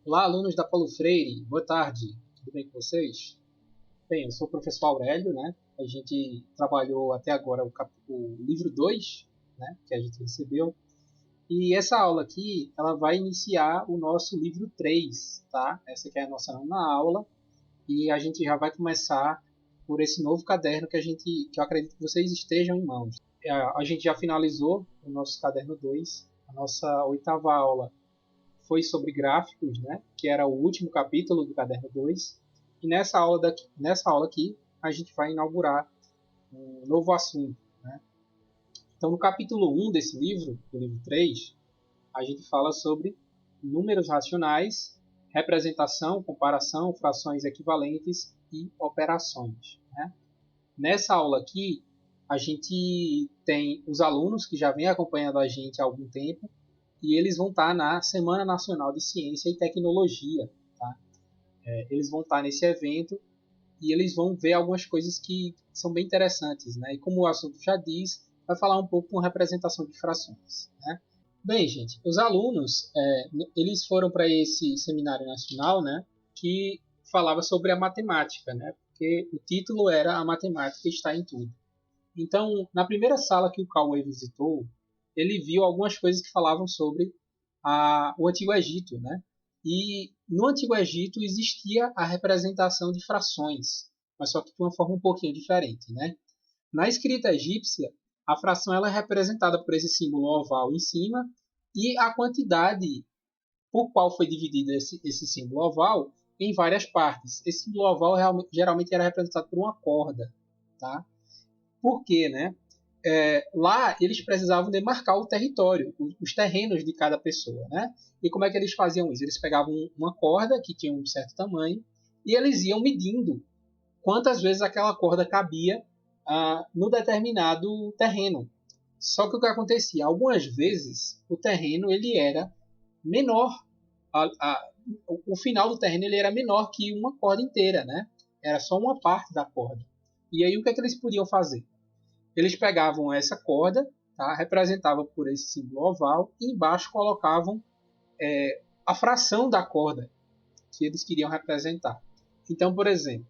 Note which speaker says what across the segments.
Speaker 1: Olá, alunos da Paulo Freire, boa tarde, tudo bem com vocês? Bem, eu sou o professor Aurélio, né? A gente trabalhou até agora o livro 2, né, que a gente recebeu, e essa aula aqui, ela vai iniciar o nosso livro 3, tá? Essa aqui é a nossa nona aula, e a gente já vai começar por esse novo caderno que eu acredito que vocês estejam em mãos. A gente já finalizou o nosso caderno 2, a nossa oitava aula foi sobre gráficos, né, que era o último capítulo do caderno 2. E nessa aula aqui, a gente vai inaugurar um novo assunto. Né? Então, no capítulo 1 desse livro, do livro 3, a gente fala sobre números racionais, representação, comparação, frações equivalentes e operações. Né? Nessa aula aqui, a gente tem os alunos que já vêm acompanhando a gente há algum tempo e eles vão estar na Semana Nacional de Ciência e Tecnologia. Tá? Eles vão estar nesse evento e eles vão ver algumas coisas que são bem interessantes. Né? E como o assunto já diz, vai falar um pouco com representação de frações. Né? Bem, gente, os alunos eles foram para esse seminário nacional, né, que falava sobre a matemática, né, porque o título era A Matemática Está em Tudo. Então, na primeira sala que o Cauê visitou, ele viu algumas coisas que falavam sobre o Antigo Egito, né? E no Antigo Egito existia a representação de frações, mas só que de uma forma um pouquinho diferente, né? Na escrita egípcia, a fração ela é representada por esse símbolo oval em cima e a quantidade por qual foi dividido esse símbolo oval em várias partes. Esse símbolo oval geralmente era representado por uma corda, tá? Por quê, né? Lá eles precisavam demarcar o território, os terrenos de cada pessoa, né? E como é que eles faziam isso? Eles pegavam uma corda que tinha um certo tamanho e eles iam medindo quantas vezes aquela corda cabia no determinado terreno. Só que o que acontecia? Algumas vezes o terreno ele era menor, a, a, o final do terreno ele era menor que uma corda inteira, né? Era só uma parte da corda. E aí o que é que eles podiam fazer? Eles pegavam essa corda, tá, representava por esse símbolo oval, e embaixo colocavam a fração da corda que eles queriam representar. Então, por exemplo,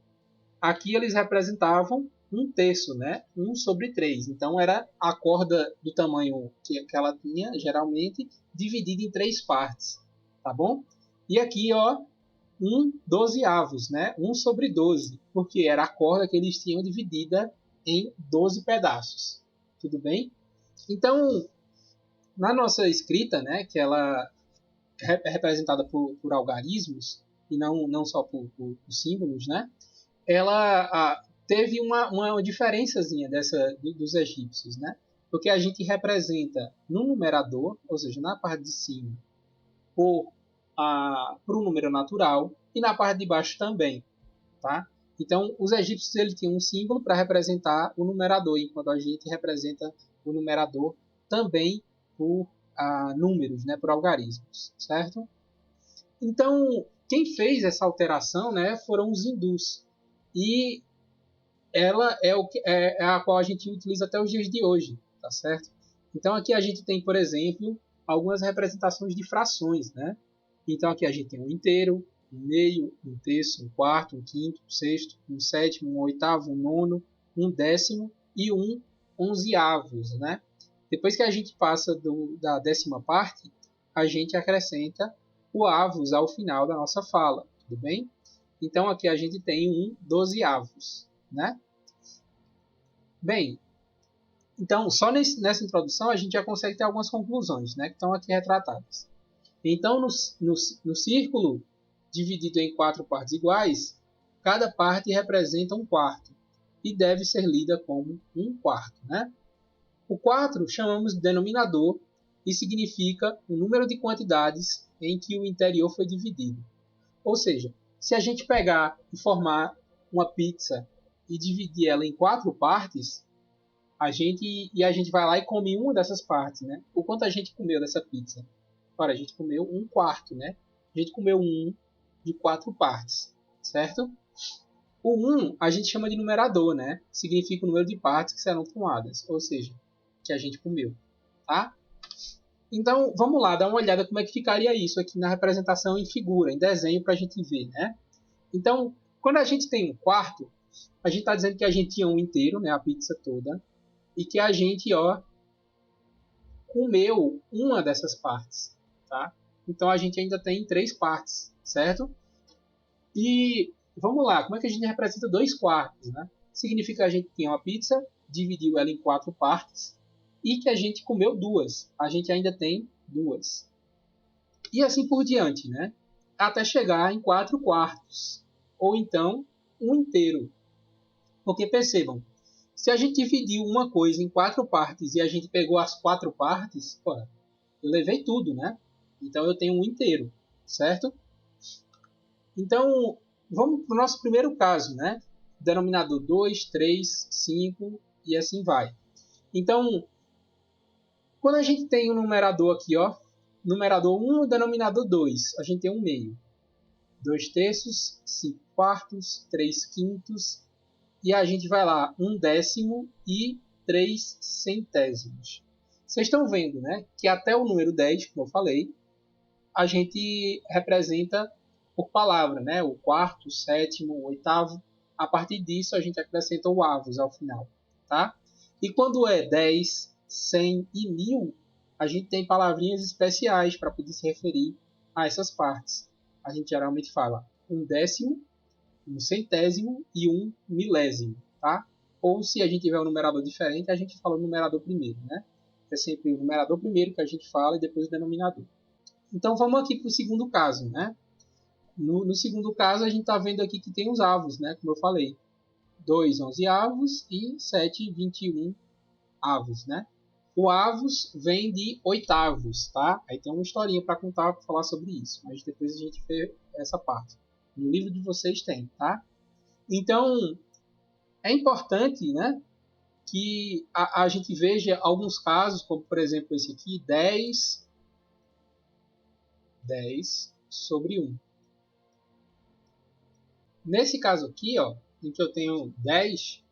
Speaker 1: aqui eles representavam um terço, né? 1/3. Então, era a corda do tamanho que ela tinha, geralmente, dividida em 3 partes. Tá bom? E aqui, ó, 1/12, né? 1/12, porque era a corda que eles tinham dividida em 12 pedaços. Tudo bem? Então, na nossa escrita, né, que ela é representada por algarismos, e não só por símbolos, né, ela teve uma diferençazinha dos egípcios, né? Porque a gente representa no numerador, ou seja, na parte de cima, por um número natural, e na parte de baixo também. Tá? Então, os egípcios ele tinham um símbolo para representar o numerador, enquanto a gente representa o numerador também por números, né, por algarismos, certo? Então, quem fez essa alteração, né, foram os hindus. E ela é a qual a gente utiliza até os dias de hoje, tá certo? Então, aqui a gente tem, por exemplo, algumas representações de frações, né? Então, aqui a gente tem um inteiro, um meio, um terço, um quarto, um quinto, um sexto, um sétimo, um oitavo, um nono, um décimo e um onzeavos, né? Depois que a gente passa da décima parte, a gente acrescenta o avos ao final da nossa fala, tudo bem? Então aqui a gente tem um dozeavos, né? Bem, então só nessa introdução a gente já consegue ter algumas conclusões, né? Que estão aqui retratadas. Então no círculo dividido em 4 partes iguais, cada parte representa um quarto e deve ser lida como um quarto, né? O 4 chamamos de denominador e significa o número de quantidades em que o interior foi dividido. Ou seja, se a gente pegar e formar uma pizza e dividir ela em 4 partes, a gente vai lá e come uma dessas partes, né? O quanto a gente comeu dessa pizza? Ora, a gente comeu um quarto, né? A gente comeu um de 4 partes, certo? O 1 a gente chama de numerador, né? Significa o número de partes que serão tomadas, ou seja, que a gente comeu, tá? Então, vamos lá, dar uma olhada como é que ficaria isso aqui na representação em figura, em desenho, para a gente ver, né? Então, quando a gente tem um quarto, a gente está dizendo que a gente tinha um inteiro, né, a pizza toda, e que a gente, ó, comeu uma dessas partes, tá? Então, a gente ainda tem 3 partes, certo? E vamos lá, como é que a gente representa 2 quartos, né? Significa que a gente tinha uma pizza, dividiu ela em 4 partes, e que a gente comeu 2. A gente ainda tem 2. E assim por diante, né? Até chegar em 4 quartos, ou então um inteiro. Porque percebam, se a gente dividiu uma coisa em 4 partes e a gente pegou as 4 partes, pô, eu levei tudo, né? Então eu tenho um inteiro, certo? Então, vamos para o nosso primeiro caso, né? Denominador 2, 3, 5 e assim vai. Então, quando a gente tem um numerador aqui, ó, numerador 1 e denominador 2, a gente tem um meio. 2 terços, 5 quartos, 3 quintos, e a gente vai lá, 1 décimo e 3 centésimos. Vocês estão vendo, né, que até o número 10, como eu falei, a gente representa por palavra, né, o quarto, o sétimo, o oitavo. A partir disso, a gente acrescenta o avos ao final, tá? E quando é 10, 100 e 1000, a gente tem palavrinhas especiais para poder se referir a essas partes. A gente geralmente fala 1 décimo, 1 centésimo e 1 milésimo, tá? Ou se a gente tiver um numerador diferente, a gente fala o numerador primeiro, né? É sempre o numerador primeiro que a gente fala e depois o denominador. Então vamos aqui para o segundo caso, né? No segundo caso, a gente está vendo aqui que tem os avos, né? Como eu falei. 2 11avos e 7 21 avos, né? O avos vem de oitavos, tá? Aí tem uma historinha para contar, para falar sobre isso. Mas depois a gente vê essa parte. No livro de vocês tem, tá? Então, é importante, né? Que a gente veja alguns casos, como por exemplo esse aqui, 10 sobre 1. Nesse caso aqui, ó, em que eu tenho 10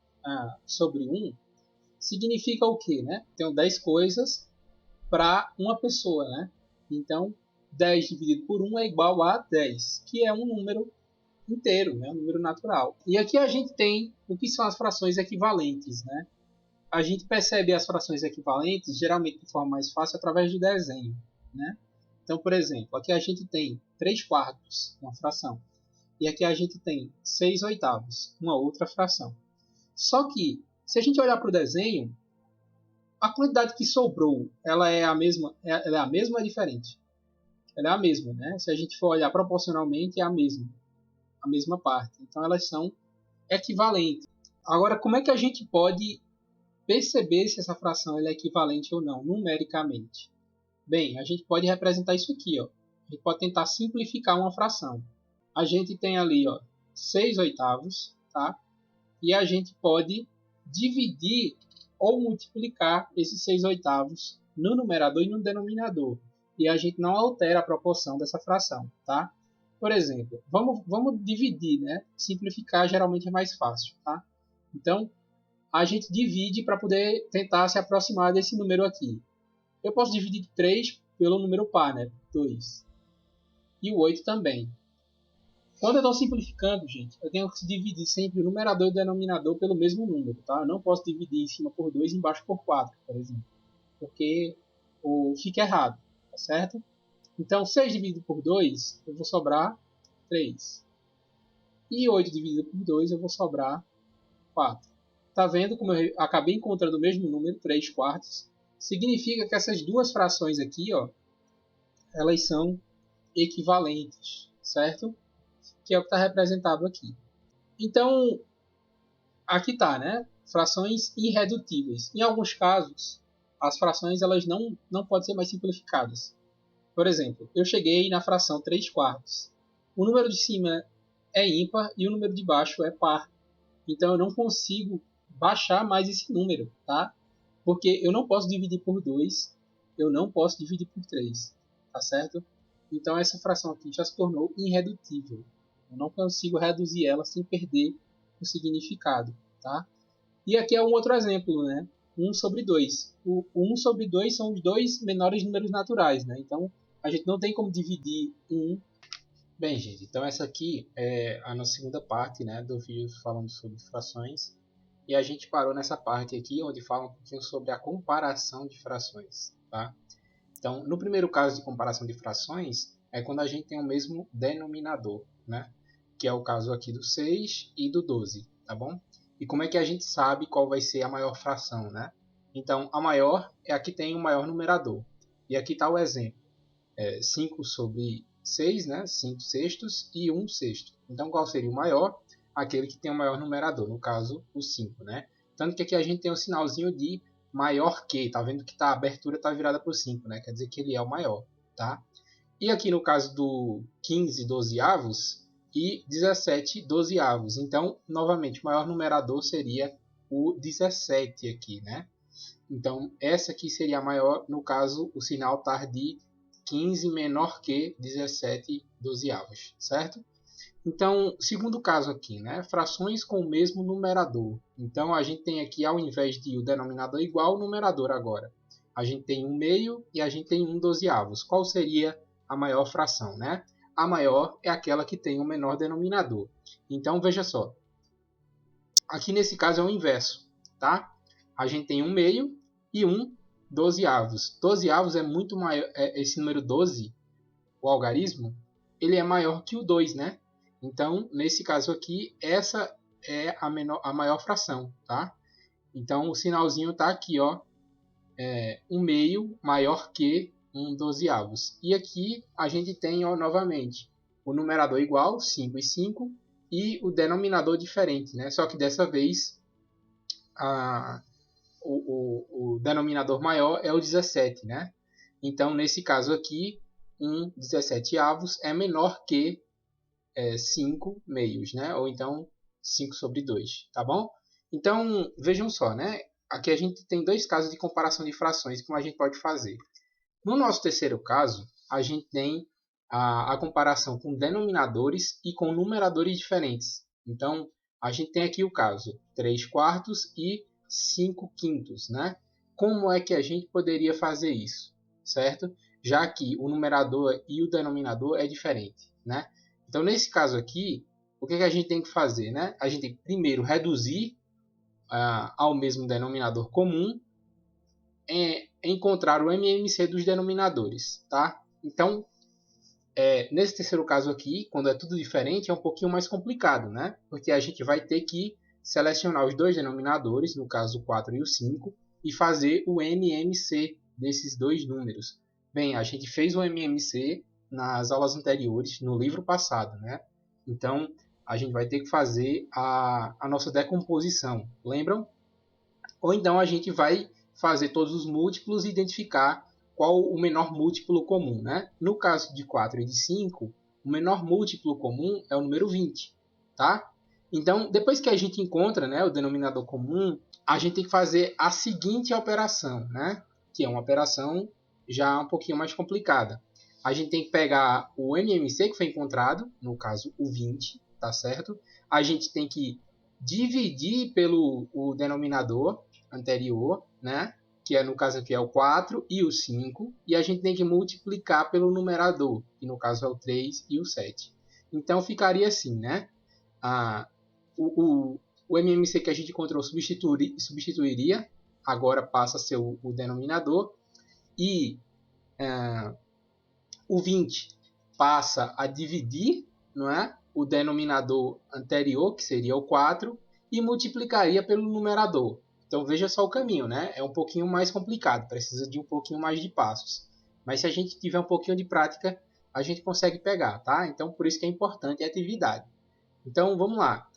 Speaker 1: sobre 1, significa o quê? Né? Tenho 10 coisas para uma pessoa. Né? Então, 10 dividido por 1 é igual a 10, que é um número inteiro, né? Um número natural. E aqui a gente tem o que são as frações equivalentes. Né? A gente percebe as frações equivalentes, geralmente de forma mais fácil, através do desenho. Né? Então, por exemplo, aqui a gente tem 3 quartos, uma fração. E aqui a gente tem 6 oitavos, uma outra fração. Só que, se a gente olhar para o desenho, a quantidade que sobrou, ela é a mesma? Ela é a mesma ou é diferente? Ela é a mesma, né? Se a gente for olhar proporcionalmente, é a mesma parte. Então, elas são equivalentes. Agora, como é que a gente pode perceber se essa fração é equivalente ou não, numericamente? Bem, a gente pode representar isso aqui. Ó. A gente pode tentar simplificar uma fração. A gente tem ali, ó, 6 oitavos, tá? E a gente pode dividir ou multiplicar esses 6 oitavos no numerador e no denominador. E a gente não altera a proporção dessa fração, tá? Por exemplo, vamos dividir, né? Simplificar geralmente é mais fácil, tá? Então, a gente divide para poder tentar se aproximar desse número aqui. Eu posso dividir 3 pelo número par, né? 2. E o 8 também. Quando eu estou simplificando, gente, eu tenho que dividir sempre o numerador e o denominador pelo mesmo número, tá? Eu não posso dividir em cima por 2 e embaixo por 4, por exemplo. Porque fica errado, tá certo? Então, 6 dividido por 2, eu vou sobrar 3. E 8 dividido por 2, eu vou sobrar 4. Tá vendo como eu acabei encontrando o mesmo número, 3 quartos? Significa que essas duas frações aqui, ó, elas são equivalentes, certo? Que é o que está representado aqui. Então, aqui está, né? Frações irredutíveis. Em alguns casos, as frações elas não podem ser mais simplificadas. Por exemplo, eu cheguei na fração 3 quartos. O número de cima é ímpar e o número de baixo é par. Então, eu não consigo baixar mais esse número, tá? Porque eu não posso dividir por 2, eu não posso dividir por 3, tá certo? Então, essa fração aqui já se tornou irredutível. Eu não consigo reduzir ela sem perder o significado, tá? E aqui é um outro exemplo, né? 1 sobre 2. O 1 sobre 2 são os dois menores números naturais, né? Então, a gente não tem como dividir 1. Bem, gente, então essa aqui é a nossa segunda parte, né, do vídeo falando sobre frações. E a gente parou nessa parte aqui, onde fala um pouquinho sobre a comparação de frações, tá? Então, no primeiro caso de comparação de frações, é quando a gente tem o mesmo denominador, né? Que é o caso aqui do 6 e do 12, tá bom? E como é que a gente sabe qual vai ser a maior fração, né? Então, a maior é a que tem o maior numerador. E aqui está o exemplo. 5 sobre 6, né? 5 sextos e 1 sexto. Então, qual seria o maior? Aquele que tem o maior numerador, no caso, o 5, né? Tanto que aqui a gente tem um sinalzinho de maior que, tá vendo que a abertura está virada para o 5, né? Quer dizer que ele é o maior, tá? E aqui no caso do 15 dozeavos e 17 dozeavos. Então, novamente, o maior numerador seria o 17 aqui, né? Então, essa aqui seria a maior, no caso, o sinal estar de 15 menor que 17 dozeavos, certo? Então, segundo caso aqui, né? Frações com o mesmo numerador. Então, a gente tem aqui, ao invés de o denominador igual, o numerador agora. A gente tem 1 meio e a gente tem 1 dozeavos. Qual seria a maior fração, né? A maior é aquela que tem o menor denominador. Então, veja só. Aqui nesse caso é o inverso, tá? A gente tem 1 meio e 1 dozeavos. Dozeavos é muito maior, esse número 12, o algarismo, ele é maior que o 2, né? Então, nesse caso aqui, essa é a maior fração, tá? Então, o sinalzinho está aqui, ó, 1 meio maior que 1 dozeavos. E aqui a gente tem, ó, novamente, o numerador igual, 5 e 5, e o denominador diferente, né? Só que dessa vez o denominador maior é o 17, né? Então, nesse caso aqui, 1 17avos é menor que 5 meios, né? Ou então 5 sobre 2, tá bom? Então, vejam só, né? Aqui a gente tem dois casos de comparação de frações que a gente pode fazer. No nosso terceiro caso, a gente tem a comparação com denominadores e com numeradores diferentes. Então, a gente tem aqui o caso 3 quartos e 5 quintos, né? Como é que a gente poderia fazer isso, certo? Já que o numerador e o denominador é diferente, né? Então, nesse caso aqui, o que a gente tem que fazer, né? A gente tem que primeiro reduzir ao mesmo denominador comum, encontrar o MMC dos denominadores, tá? Então, nesse terceiro caso aqui, quando é tudo diferente, é um pouquinho mais complicado, né? Porque a gente vai ter que selecionar os dois denominadores, no caso o 4 e o 5, e fazer o MMC desses dois números. Bem, a gente fez o MMC nas aulas anteriores, no livro passado, né? Então, a gente vai ter que fazer a nossa decomposição, lembram? Ou então a gente vai fazer todos os múltiplos e identificar qual o menor múltiplo comum, né? No caso de 4 e de 5, o menor múltiplo comum é o número 20, tá? Então, depois que a gente encontra, né, o denominador comum, a gente tem que fazer a seguinte operação, né? Que é uma operação já um pouquinho mais complicada. A gente tem que pegar o MMC que foi encontrado, no caso o 20, tá certo? A gente tem que dividir pelo o denominador anterior, né? Que no caso aqui é o 4 e o 5, e a gente tem que multiplicar pelo numerador, que no caso é o 3 e o 7. Então ficaria assim, né? O MMC que a gente encontrou substituiria, agora passa a ser o denominador, e o 20 passa a dividir, não é? O denominador anterior, que seria o 4, e multiplicaria pelo numerador. Então veja só o caminho, né? É um pouquinho mais complicado, precisa de um pouquinho mais de passos. Mas se a gente tiver um pouquinho de prática, a gente consegue pegar, tá? Então por isso que é importante a atividade. Então vamos lá.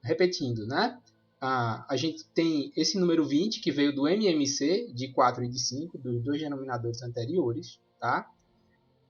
Speaker 1: Repetindo, né? A gente tem esse número 20, que veio do MMC, de 4 e de 5, dos dois denominadores anteriores, tá?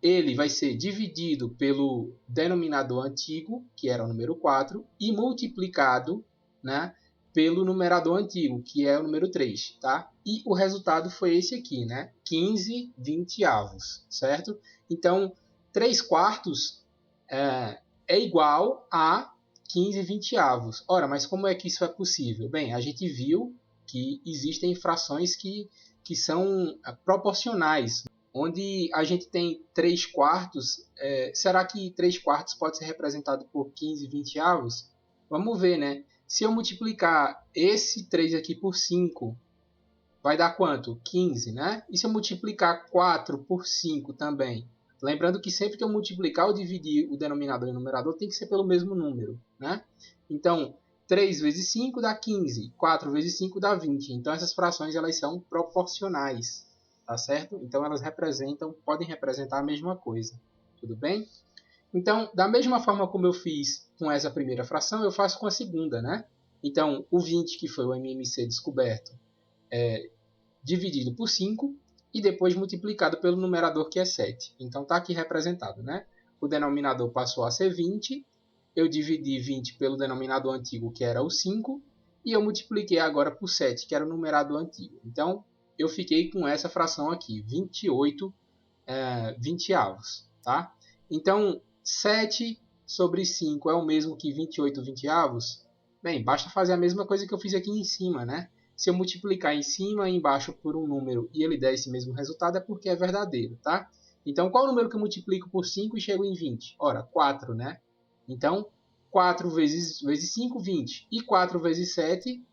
Speaker 1: Ele vai ser dividido pelo denominador antigo, que era o número 4, e multiplicado, né, pelo numerador antigo, que é o número 3. Tá? E o resultado foi esse aqui, né? 15 20avos, certo? Então, 3 quartos é igual a 15 20avos. Ora, mas como é que isso é possível? Bem, a gente viu que existem frações que são proporcionais, onde a gente tem 3 quartos. Será que 3 quartos pode ser representado por 15 vinteavos? Vamos ver, né? Se eu multiplicar esse 3 aqui por 5, vai dar quanto? 15, né? E se eu multiplicar 4 por 5 também? Lembrando que sempre que eu multiplicar ou dividir o denominador e o numerador, tem que ser pelo mesmo número, né? Então, 3 vezes 5 dá 15, 4 vezes 5 dá 20. Então, essas frações elas são proporcionais, tá certo? Então, elas podem representar a mesma coisa, tudo bem? Então, da mesma forma como eu fiz com essa primeira fração, eu faço com a segunda, né? Então, o 20, que foi o MMC descoberto, dividido por 5 e depois multiplicado pelo numerador, que é 7. Então, está aqui representado, né? O denominador passou a ser 20, eu dividi 20 pelo denominador antigo, que era o 5, e eu multipliquei agora por 7, que era o numerador antigo. Então, eu fiquei com essa fração aqui, 28 vinteavos. Tá? Então, 7 sobre 5 é o mesmo que 28 vinteavos? Bem, basta fazer a mesma coisa que eu fiz aqui em cima, né? Se eu multiplicar em cima e embaixo por um número e ele der esse mesmo resultado, é porque é verdadeiro, tá? Então, qual é o número que eu multiplico por 5 e chego em 20? Ora, 4, né? Então, 4 vezes 5, 20. E 4 vezes 7,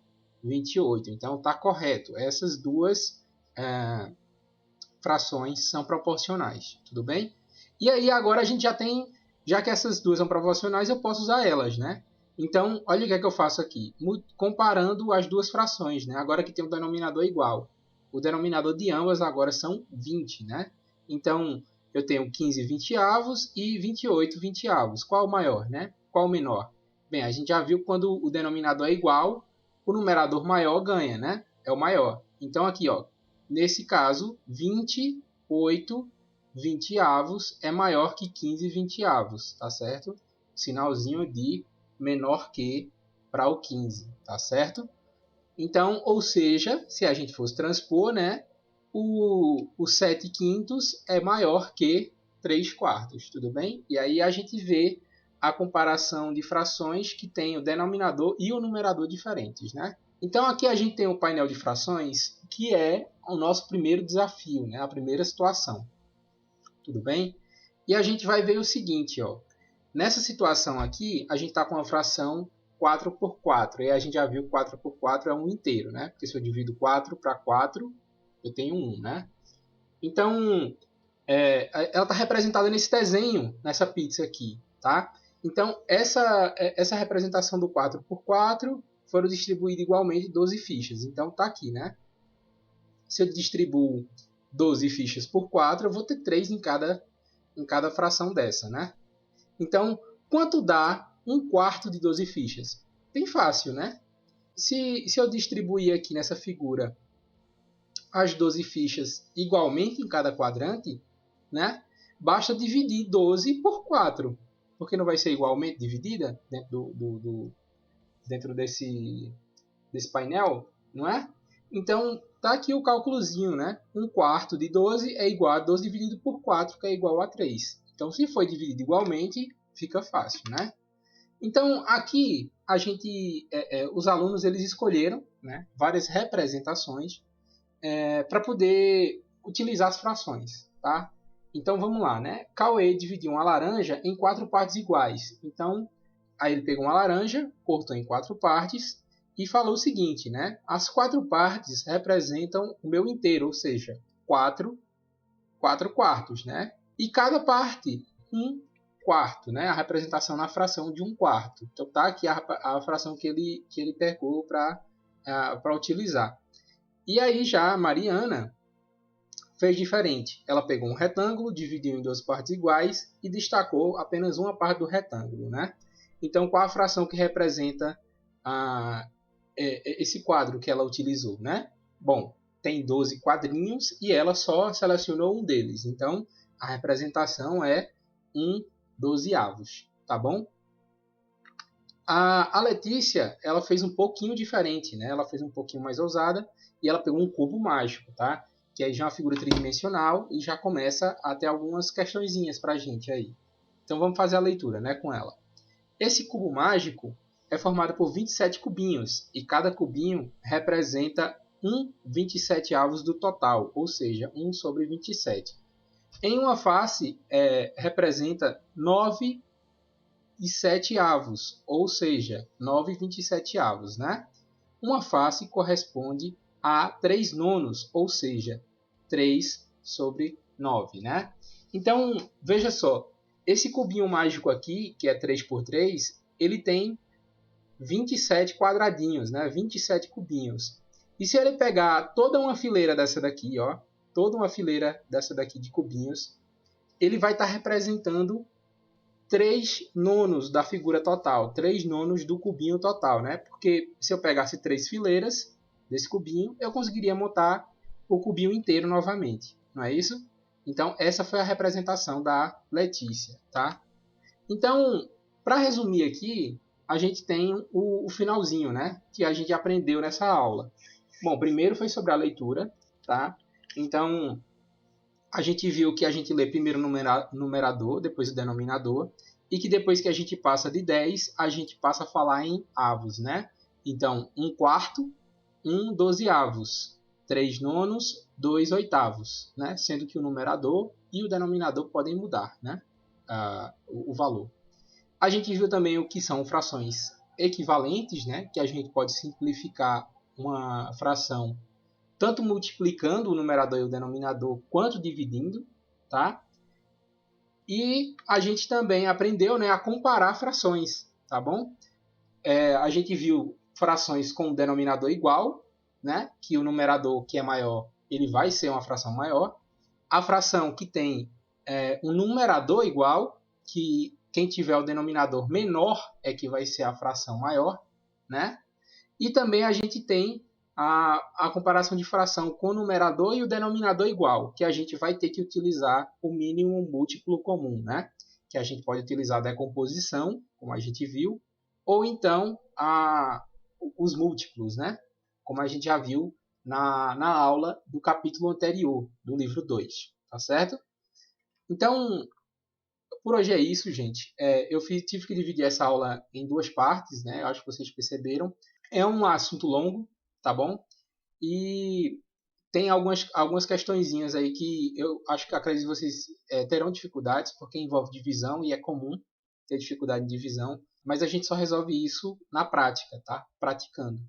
Speaker 1: 28. Então, está correto. Essas duas frações são proporcionais, tudo bem? E aí, agora a gente já tem, já que essas duas são proporcionais, eu posso usar elas, né? Então, olha o que é que eu faço aqui. Comparando as duas frações, né? Agora que tem um denominador igual. O denominador de ambas agora são 20, né? Então, eu tenho 15 vinteavos e 28 vinteavos. Qual o maior, né? Qual o menor? Bem, a gente já viu quando o denominador é igual, o numerador maior ganha, né? É o maior. Então, aqui, ó, nesse caso, 28 vinteavos é maior que 15 vinteavos, tá certo? Sinalzinho de menor que para o 15, tá certo? Então, ou seja, se a gente fosse transpor, né, o 7 quintos é maior que 3 quartos, tudo bem? E aí a gente vê a comparação de frações que tem o denominador e o numerador diferentes, né? Então, aqui a gente tem o painel de frações, que é o nosso primeiro desafio, né, a primeira situação, tudo bem? E a gente vai ver o seguinte, ó. Nessa situação aqui, a gente está com a fração 4 por 4. E a gente já viu que 4 por 4 é um inteiro, né? Porque se eu divido 4 para 4, eu tenho 1, né? Então, ela está representada nesse desenho, nessa pizza aqui, tá? Então, essa representação do 4 por 4 foram distribuídas igualmente 12 fichas. Então, está aqui, né? Se eu distribuo 12 fichas por 4, eu vou ter 3 em cada fração dessa, né? Então, quanto dá 1/4 de 12 fichas? Bem fácil, né? Se eu distribuir aqui nessa figura as 12 fichas igualmente em cada quadrante, né? Basta dividir 12 por 4. Porque não vai ser igualmente dividida dentro desse painel, não é? Então, tá aqui o cálculozinho, né? 1/4 de 12 é igual a 12 dividido por 4, que é igual a 3. Então, se foi dividido igualmente, fica fácil, né? Então, aqui, os alunos eles escolheram, né, várias representações para poder utilizar as frações, tá? Então, vamos lá, né? Cauê dividiu uma laranja em 4 partes iguais. Então, aí ele pegou uma laranja, cortou em 4 partes e falou o seguinte, né? As 4 partes representam o meu inteiro, ou seja, 4 quartos, né? E cada parte, 1/4, né? A representação na fração de 1/4. Então, tá aqui a fração que ele pegou para utilizar. E aí já a Mariana fez diferente. Ela pegou um retângulo, dividiu em 2 partes iguais e destacou apenas uma parte do retângulo, né? Então, qual a fração que representa esse quadro que ela utilizou, né? Bom, tem 12 quadrinhos e ela só selecionou um deles. Então, a representação é 1/12, tá bom? A Letícia, ela fez um pouquinho diferente, né? Ela fez um pouquinho mais ousada e ela pegou um cubo mágico, tá? Que aí já é uma figura tridimensional e já começa a ter algumas questõezinhas pra gente aí. Então vamos fazer a leitura, né, com ela. Esse cubo mágico é formada por 27 cubinhos, e cada cubinho representa 1/27 do total, ou seja, 1 sobre 27. Em uma face, representa 9/7, ou seja, 9/27, né? Uma face corresponde a 3 nonos, ou seja, 3 sobre 9, né? Então, veja só, esse cubinho mágico aqui, que é 3 por 3, ele tem 27 quadradinhos, né? 27 cubinhos. E se ele pegar toda uma fileira dessa daqui, ó, toda uma fileira dessa daqui de cubinhos, ele vai estar representando 3 nonos da figura total, 3 nonos do cubinho total, né? Porque se eu pegasse 3 fileiras desse cubinho, eu conseguiria montar o cubinho inteiro novamente, não é isso? Então, essa foi a representação da Letícia, tá? Então, para resumir aqui, a gente tem o finalzinho, né? Que a gente aprendeu nessa aula. Bom, primeiro foi sobre a leitura, tá? Então, a gente viu que a gente lê primeiro o numerador, depois o denominador, e que depois que a gente passa de 10, a gente passa a falar em avos, né? Então, 1/4, 1/12, 3 nonos, 2 oitavos, né? Sendo que o numerador e o denominador podem mudar, né? O valor. A gente viu também o que são frações equivalentes, né? Que a gente pode simplificar uma fração tanto multiplicando o numerador e o denominador, quanto dividindo, tá? E a gente também aprendeu, né, a comparar frações, tá bom? A gente viu frações com o denominador igual, né? Que o numerador que é maior, ele vai ser uma fração maior. A fração que tem um numerador igual, que quem tiver o denominador menor é que vai ser a fração maior, né? E também a gente tem a comparação de fração com o numerador e o denominador igual, que a gente vai ter que utilizar o mínimo múltiplo comum, né? Que a gente pode utilizar a decomposição, como a gente viu, ou então os múltiplos, né? Como a gente já viu na aula do capítulo anterior, do livro 2, tá certo? Então, por hoje é isso, gente. Eu tive que dividir essa aula em 2 partes, né? Eu acho que vocês perceberam. É um assunto longo, tá bom? E tem algumas questõezinhas aí que eu acho que acredito que vocês terão dificuldades, porque envolve divisão e é comum ter dificuldade em divisão, mas a gente só resolve isso na prática, tá? Praticando.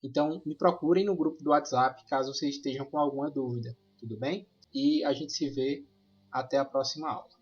Speaker 1: Então, me procurem no grupo do WhatsApp caso vocês estejam com alguma dúvida, tudo bem? E a gente se vê até a próxima aula.